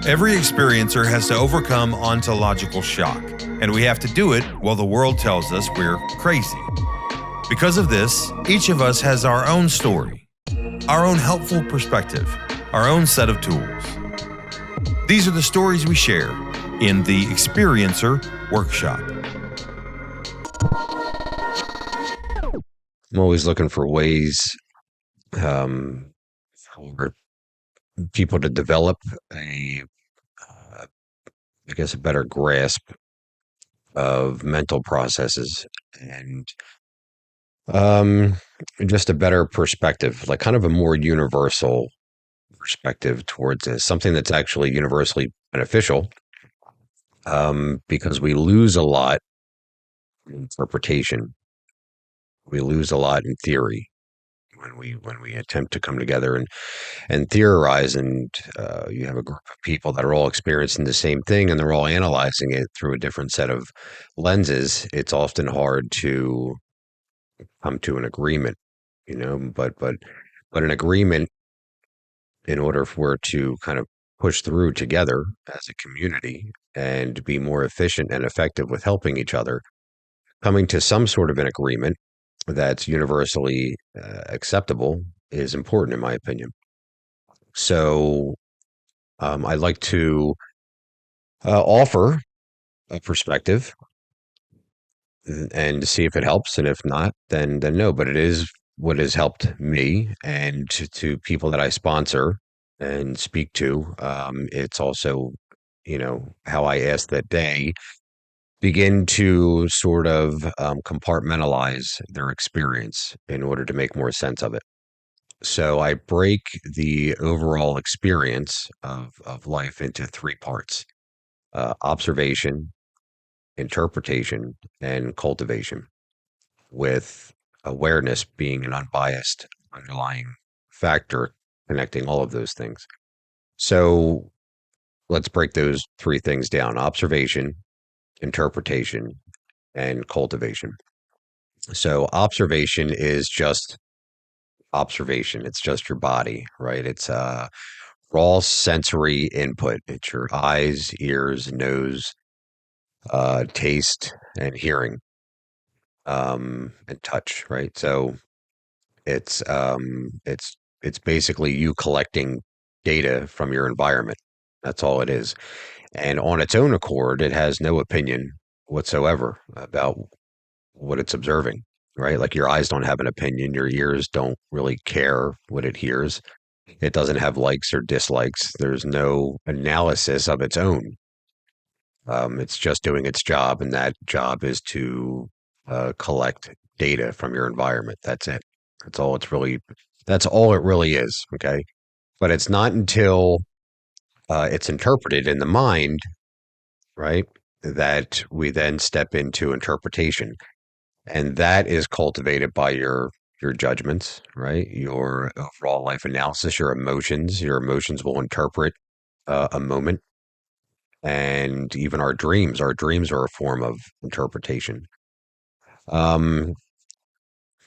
Every experiencer has to overcome ontological shock, and we have to do it while the world tells us we're crazy. Because of this, each of us has our own story, our own helpful perspective, our own set of tools. These are the stories we share in the Experiencer Workshop. I'm always looking for ways for people to develop a better grasp of mental processes and just a better perspective, like kind of a more universal perspective towards this, something that's actually universally beneficial, because we lose a lot in interpretation. We lose a lot in theory when we attempt to come together and theorize, and you have a group of people that are all experiencing the same thing and they're all analyzing it through a different set of lenses. It's often hard to come to an agreement, but an agreement, in order for it to kind of push through together as a community and be more efficient and effective with helping each other, coming to some sort of an agreement that's universally acceptable is important, in my opinion. So I'd like to offer a perspective and see if it helps, and if not, then no. But it is what has helped me, and to people that I sponsor and speak to. It's also, how I ask that they begin to sort of compartmentalize their experience in order to make more sense of it. So I break the overall experience of life into three parts: observation, interpretation, and cultivation, with awareness being an unbiased underlying factor connecting all of those things. So let's break those three things down: observation, interpretation, and cultivation. So observation is just observation. It's just your body, right? It's raw sensory input. It's your eyes, ears, nose, taste, and hearing, and touch, right? So it's basically you collecting data from your environment. That's all it is. And on its own accord, it has no opinion whatsoever about what it's observing, right? Like your eyes don't have an opinion. Your ears don't really care what it hears. It doesn't have likes or dislikes. There's no analysis of its own. It's just doing its job, and that job is to collect data from your environment. That's it. That's all it really is. Okay. But it's not until it's interpreted in the mind, right, that we then step into interpretation. And that is cultivated by your judgments, right? Your overall life analysis, your emotions. Your emotions will interpret a moment. And even our dreams. Our dreams are a form of interpretation. That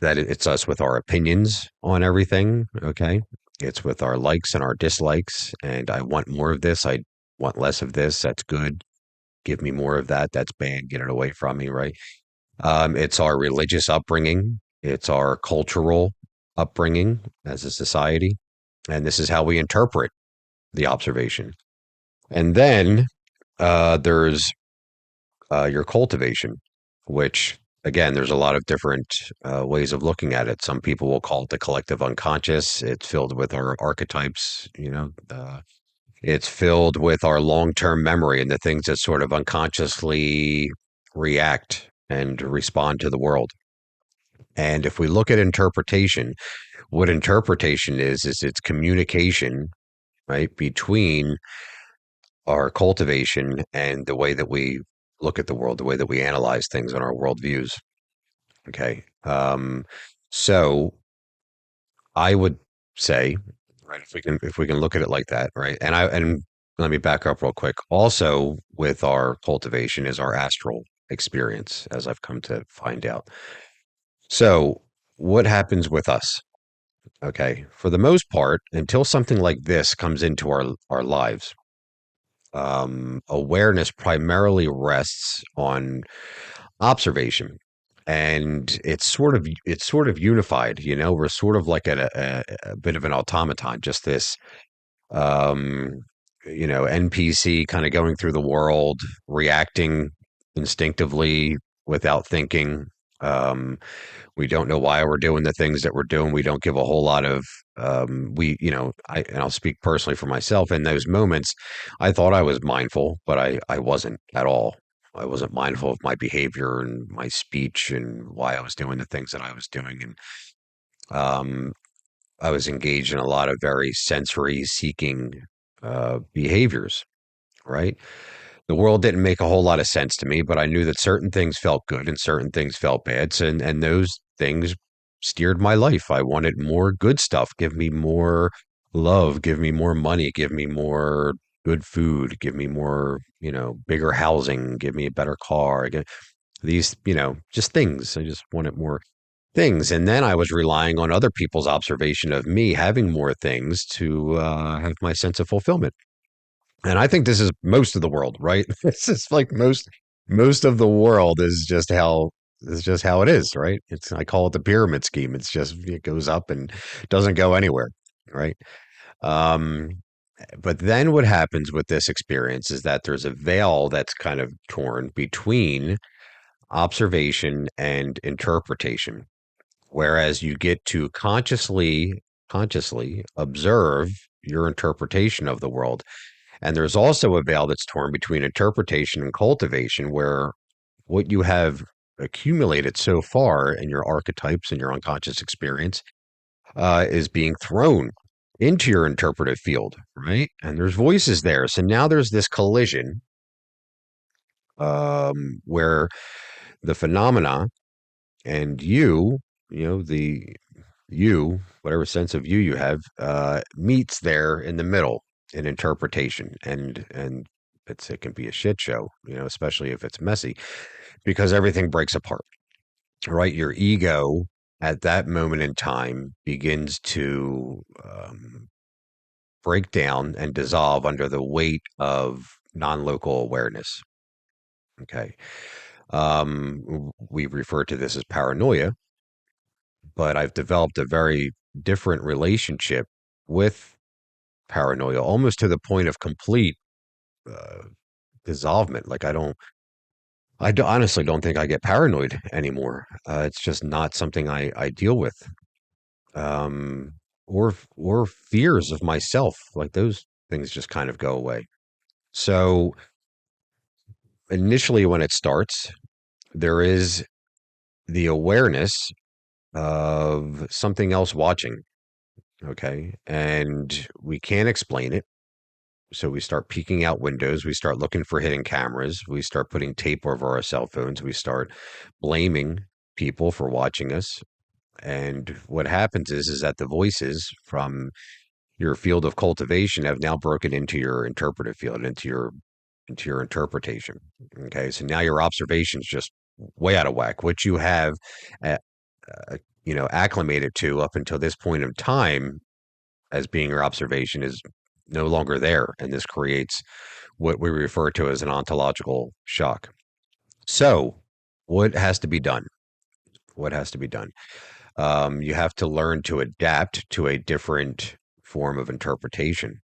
it's us with our opinions on everything, okay? It's with our likes and our dislikes, and I want more of this, I want less of this, that's good. Give me more of that, that's bad, get it away from me, right? It's our religious upbringing, it's our cultural upbringing as a society, and this is how we interpret the observation. And then there's your cultivation, which, again, there's a lot of different ways of looking at it. Some people will call it the collective unconscious. It's filled with our archetypes, it's filled with our long-term memory and the things that sort of unconsciously react and respond to the world. And if we look at interpretation, what interpretation is it's communication, right, between our cultivation and the way that we look at the world, the way that we analyze things on our worldviews. Okay. So I would say, right, if we can look at it like that, right? And let me back up real quick. Also, with our cultivation is our astral experience, as I've come to find out. So what happens with us? Okay. For the most part, until something like this comes into our lives, awareness primarily rests on observation, and it's sort of unified. We're sort of like a bit of an automaton, just this um, NPC kind of going through the world, reacting instinctively without thinking. Um, we don't know why we're doing the things that we're doing. We don't give a whole lot of and I'll speak personally for myself. In those moments, I thought I was mindful, but I wasn't at all. I wasn't mindful of my behavior and my speech and why I was doing the things that I was doing. And um, I was engaged in a lot of very sensory seeking behaviors, right? The world didn't make a whole lot of sense to me, but I knew that certain things felt good and certain things felt bad. So, and those things steered my life. I wanted more good stuff. Give me more love, give me more money, give me more good food, give me more, bigger housing, give me a better car. These, just things. I just wanted more things. And then I was relying on other people's observation of me having more things to have my sense of fulfillment. And I think this is most of the world, right? It's just like most of the world is just how it is, right? I call it the pyramid scheme. It goes up and doesn't go anywhere, right? Um, but then what happens with this experience is that there's a veil that's kind of torn between observation and interpretation, whereas you get to consciously observe your interpretation of the world. And there's also a veil that's torn between interpretation and cultivation, where what you have accumulated so far in your archetypes and your unconscious experience is being thrown into your interpretive field, right? And there's voices there. So now there's this collision where the phenomena and whatever sense of you have, meets there in the middle in interpretation, and it can be a shit show, especially if it's messy, because everything breaks apart, right? Your ego at that moment in time begins to break down and dissolve under the weight of non-local awareness. Okay. We refer to this as paranoia, but I've developed a very different relationship with paranoia, almost to the point of complete uh, dissolvement. Like honestly don't think I get paranoid anymore. It's just not something I deal with, um, or fears of myself. Like those things just kind of go away. So initially, when it starts, there is the awareness of something else watching. Okay, and we can't explain it. So we start peeking out windows. We start looking for hidden cameras. We start putting tape over our cell phones. We start blaming people for watching us. And what happens is that the voices from your field of cultivation have now broken into your interpretive field, into your interpretation. Okay, so now your observation's just way out of whack. What you have, uh, acclimated to up until this point in time as being your observation is no longer there. And this creates what we refer to as an ontological shock. So, what has to be done? What has to be done? You have to learn to adapt to a different form of interpretation,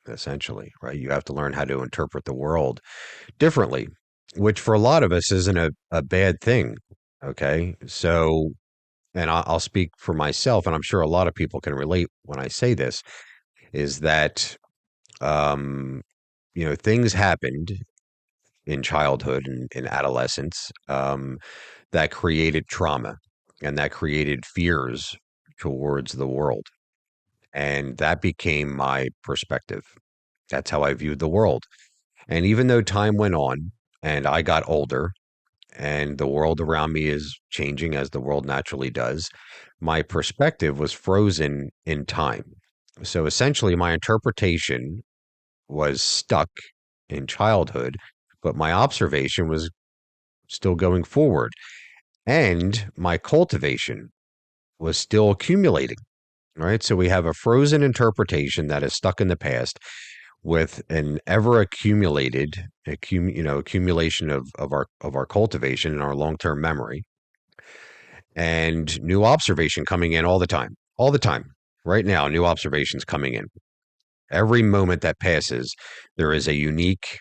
essentially, right? You have to learn how to interpret the world differently, which for a lot of us isn't a bad thing. Okay. So, and I'll speak for myself, and I'm sure a lot of people can relate when I say this, is that um, things happened in childhood and in adolescence that created trauma and that created fears towards the world. And that became my perspective. That's how I viewed the world. And even though time went on and I got older and the world around me is changing as the world naturally does, my perspective was frozen in time. So essentially, my interpretation was stuck in childhood, but my observation was still going forward. And my cultivation was still accumulating, right? So we have a frozen interpretation that is stuck in the past. with an ever accumulated, accumulation of our cultivation and our long-term memory, and new observation coming in all the time. Right now, new observations coming in. Every moment that passes, there is a unique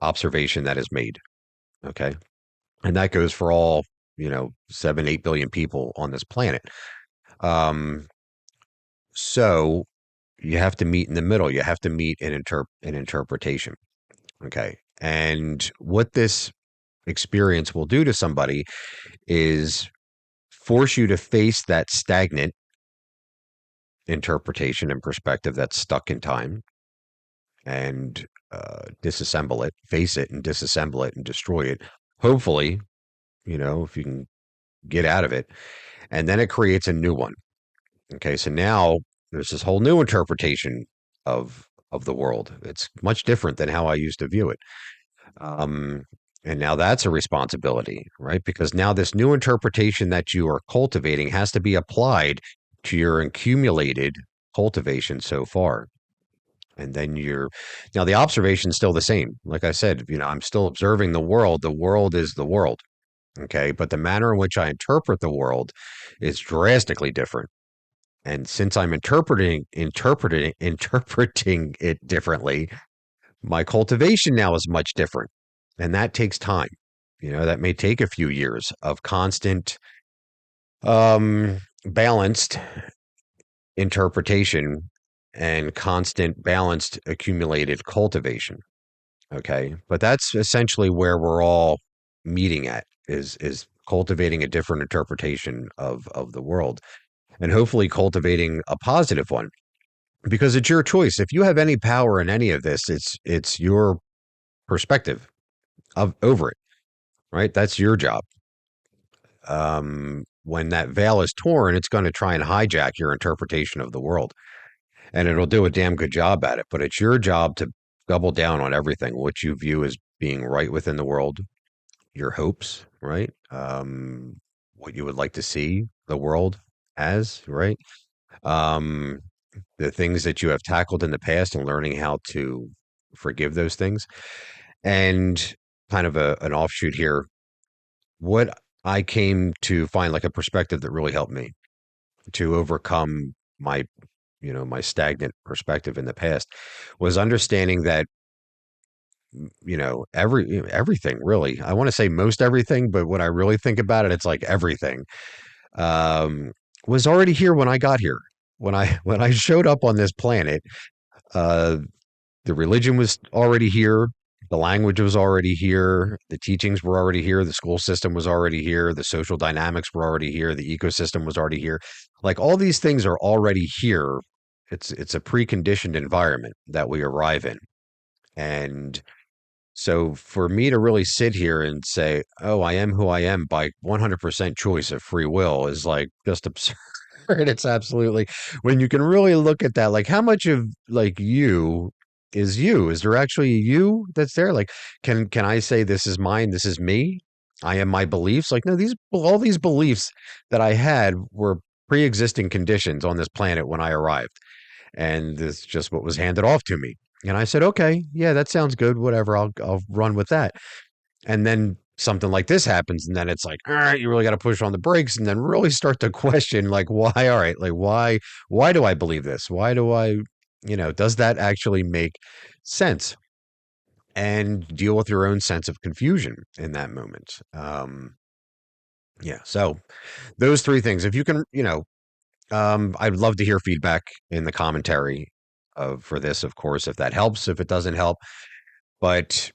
observation that is made. Okay. And that goes for all, 7, 8 billion people on this planet. Um, so you have to meet in the middle. You have to meet an interpretation. Okay. And what this experience will do to somebody is force you to face that stagnant interpretation and perspective that's stuck in time, and disassemble it, face it and disassemble it and destroy it. Hopefully, if you can get out of it, and then it creates a new one. Okay, so now there's this whole new interpretation of the world. It's much different than how I used to view it. Um, and now that's a responsibility, right? Because now this new interpretation that you are cultivating has to be applied to your accumulated cultivation so far. And then now the observation's still the same. Like I said, I'm still observing the world. The world is the world. Okay. But the manner in which I interpret the world is drastically different. And since I'm interpreting it differently, my cultivation now is much different. And that takes time. That may take a few years of constant, balanced interpretation and constant balanced accumulated cultivation. Okay. But that's essentially where we're all meeting at, is cultivating a different interpretation of the world, and hopefully cultivating a positive one, because it's your choice. If you have any power in any of this, it's your perspective over it, right? That's your job. When that veil is torn, it's going to try and hijack your interpretation of the world, and it'll do a damn good job at it. But it's your job to double down on everything, what you view as being right within the world, your hopes, right? What you would like to see the world as, right? Um, the things that you have tackled in the past and learning how to forgive those things. And kind of an offshoot here, what I came to find like a perspective that really helped me to overcome my stagnant perspective in the past, was understanding that, everything really, I want to say most everything, but when I really think about it, it's like everything, um, was already here when I got here. When I showed up on this planet, uh, the religion was already here. The language was already here. The teachings were already here. The school system was already here. The social dynamics were already here. The ecosystem was already here. Like, all these things are already here. It's a preconditioned environment that we arrive in. And so for me to really sit here and say, "Oh, I am who I am by 100% choice of free will," is like just absurd. It's absolutely, when you can really look at that, like, how much of like you is you? Is there actually you that's there? Like, can I say this is mine, this is me? I am my beliefs. Like, no, all these beliefs that I had were pre-existing conditions on this planet when I arrived. And this is just what was handed off to me. And I said, okay, yeah, that sounds good. Whatever. I'll run with that. And then something like this happens, and then it's like, all right, you really got to push on the brakes and then really start to question, like, why? All right, like, why do I believe this? Why do I, does that actually make sense? And deal with your own sense of confusion in that moment. Yeah. So those three things, if you can, I'd love to hear feedback in the commentary for this, of course, if that helps. If it doesn't help, but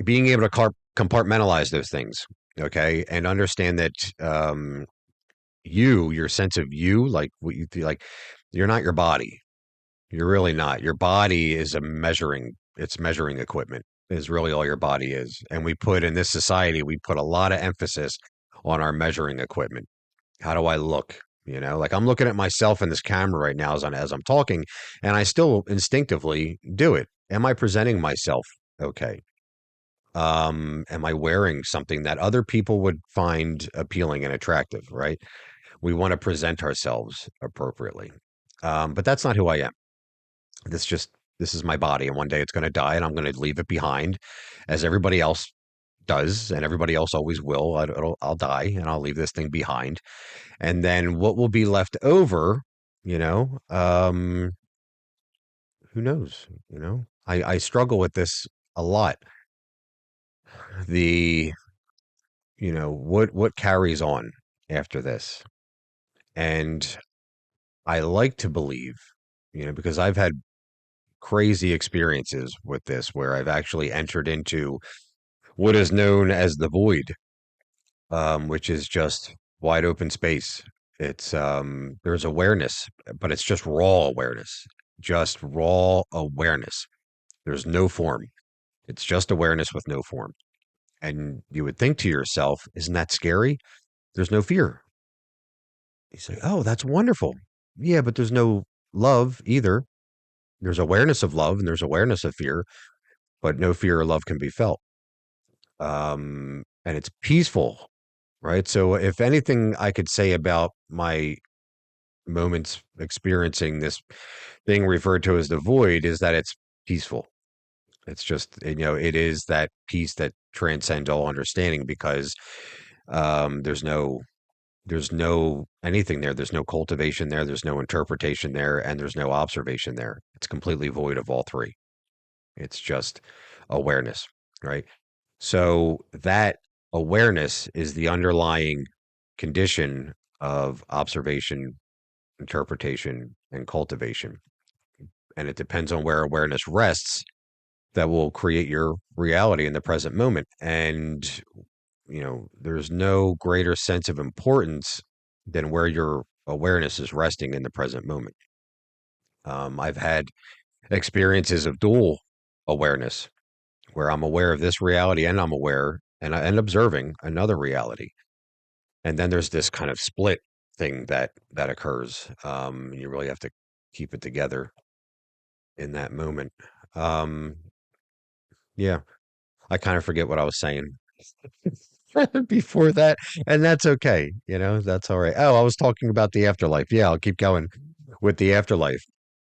being able to compartmentalize those things, okay, and understand that, your sense of you, like what you feel like, you're not your body. You're really not. Your body is it's measuring equipment, is really all your body is. And in this society, we put a lot of emphasis on our measuring equipment. How do I look? Like, I'm looking at myself in this camera right now as I'm talking, and I still instinctively do it. Am I presenting myself okay? Am I wearing something that other people would find appealing and attractive, right? We want to present ourselves appropriately. But that's not who I am. That's just this is my body, and one day it's going to die, and I'm going to leave it behind, as everybody else does, and everybody else always will. I'll die, and I'll leave this thing behind, and then what will be left over, who knows? I struggle with this a lot. The what carries on after this, and I like to believe, because I've had crazy experiences with this where I've actually entered into what is known as the void, which is just wide open space. It's there's awareness, but it's just raw awareness, just raw awareness. There's no form. It's just awareness with no form. And you would think to yourself, isn't that scary? There's no fear. You say, oh, that's wonderful. Yeah, but there's no love either. There's awareness of love and there's awareness of fear, but no fear or love can be felt. And it's peaceful, right? So if anything I could say about my moments experiencing this thing referred to as the void is that it's peaceful. It's just, it is that peace that transcends all understanding, because there's no anything there. There's no cultivation there. There's no interpretation there, and there's no observation there. It's completely void of all three. It's just awareness, right? So that awareness is the underlying condition of observation, interpretation, and cultivation. And it depends on where awareness rests that will create your reality in the present moment. And, there's no greater sense of importance than where your awareness is resting in the present moment. I've had experiences of dual awareness where I'm aware of this reality and I'm aware and observing another reality. And then there's this kind of split thing that occurs. You really have to keep it together in that moment. Yeah, I kind of forget what I was saying before that, and that's okay. That's all right. Oh, I was talking about the afterlife. Yeah, I'll keep going with the afterlife.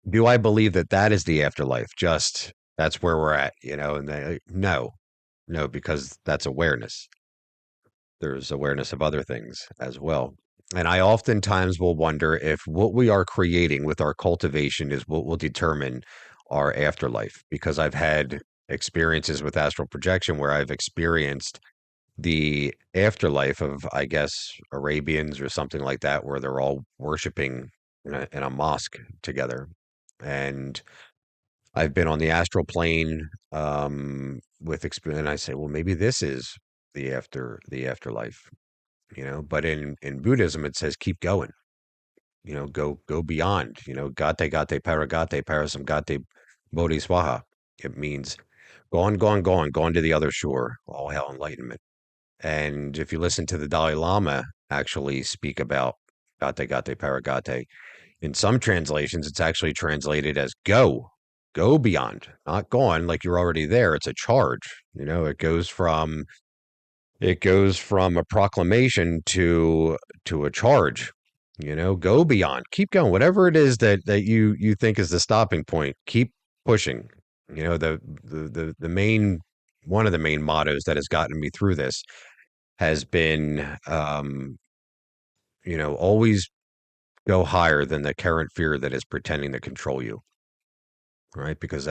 Do I believe that that is the afterlife? Just that's where we're at, and no, because that's awareness. There's awareness of other things as well. And I oftentimes will wonder if what we are creating with our cultivation is what will determine our afterlife, because I've had experiences with astral projection where I've experienced the afterlife of, I guess, Arabians or something like that, where they're all worshiping in a mosque together. And I've been on the astral plane with experience, and I say, well, maybe this is the afterlife, But in Buddhism, it says keep going, go beyond, gate gate paragate parasamgate bodhiswaha. It means go on to the other shore, all hell enlightenment. And if you listen to the Dalai Lama actually speak about gate gate paragate, in some translations, it's actually translated as go beyond, not gone like you're already there. It's a charge. It goes from a proclamation to a charge. Go beyond, keep going. Whatever it is that you think is the stopping point, keep pushing. The main one of the main mottos that has gotten me through this has been, always go higher than the current fear that is pretending to control you, right? Because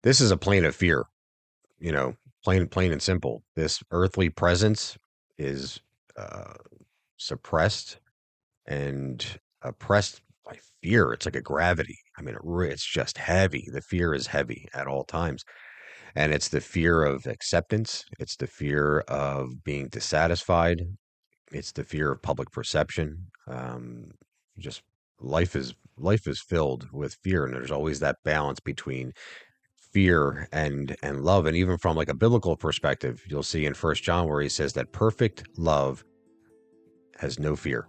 this is a plane of fear, plain and simple. This earthly presence is suppressed and oppressed by fear. It's like a gravity. I mean, it's just heavy. The fear is heavy at all times. And it's the fear of acceptance. It's the fear of being dissatisfied. It's the fear of public perception. Just life is filled with fear, and there's always that balance between fear and love. And even from like a biblical perspective, you'll see in First John where he says that perfect love has no fear,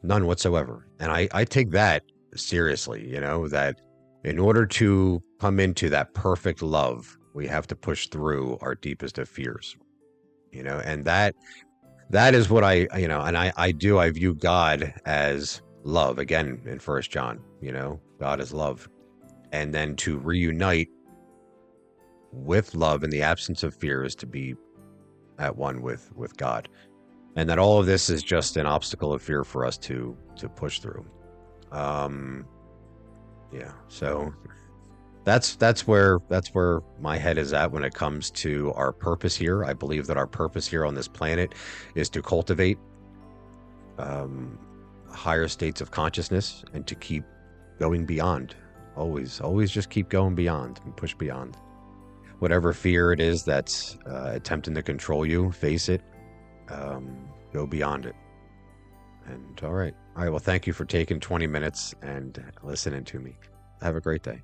none whatsoever. And I take that seriously, that in order to come into that perfect love, we have to push through our deepest of fears, and that is what I view God as love. Again, in First John, God is love. And then to reunite with love in the absence of fear is to be at one with God. And that all of this is just an obstacle of fear for us to push through. Yeah. So that's where my head is at when it comes to our purpose here. I believe that our purpose here on this planet is to cultivate higher states of consciousness and to keep going beyond. Always just keep going beyond and push beyond. Whatever fear it is that's attempting to control you, face it, go beyond it. And all right. Well, thank you for taking 20 minutes and listening to me. Have a great day.